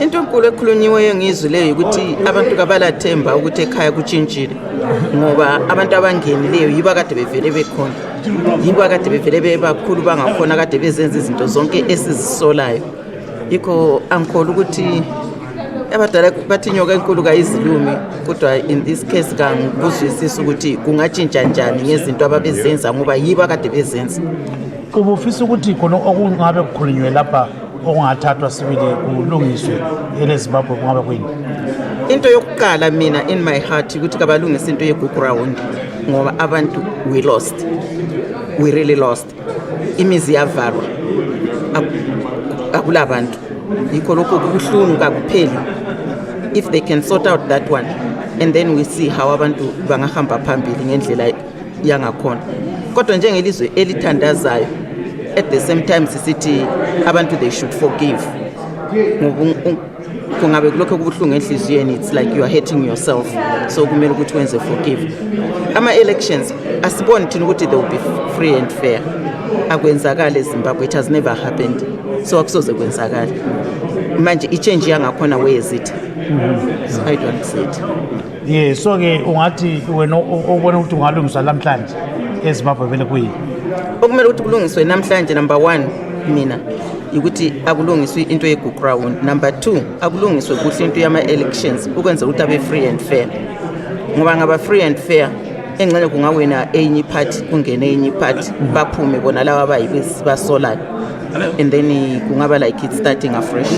Into enkulu ekhulunyiweyo ngizwileyo ukuthi abantu kabalathemba ukuthi ekhaya kuchintshile ngoba abantu abangenileyo yiba kade bevele bekhona, yiba kade bevele bebakhulu bangakhona kade bezenza izinto zonke esizisolayo. Yikho angikholwa ukuthi abadala bathi inyoka enkulu kayizilumi, kodwa in this case kangikuzwisisa ukuthi kungatshintsha njani ngezinto ababezenza ngoba yiba kade bezenza. Ubufisa ukuthi khona okungabe kukhulunywe lapha okungathathwa sibili kulungiswe eleZimbabwe kungabe kuyini? Into yokuqala mina in my heart ukuthi kabalungisa into yeGugu Round ngoba abantu we really lost. Imizi yavalwa akulabantu, yikho lokho kubuhlungu kakupheli. If they can sort out that one and then we see how abantu bangahamba phambili ngendlela yangakhona. Kodwa njengelizwe elithandazayo at the same time sisithi abantu they should forgive. Kungabe kulokho kubuhlungu enhliziyweni, it's like you are hurting yourself, so kumele ukuthi wenze forgive. Ama elections asiboni thina ukuthi they will be free and fair. Akwenzakala eZimbabwe, it has never happened, so akusoze kwenzakala manje i-change yangakhona where is it? So I don't see it. Yeah, so ke ungathi wena ubona ukuthi ungalungiswa namhlanje eZimbabwe vele kuyini? Okumele ukuthi kulungiswe namhlanje, number 1 mina ukuthi akulungiswe into yeGugu Round. Number 2 akulungiswe kuhle into yama-elections ukwenza ukuthi abe free and fair, ngoba ngaba free and fair engcele kungawena enye party kungene enye party baphume bona laba basolayo and then kungaba like it's starting afresh.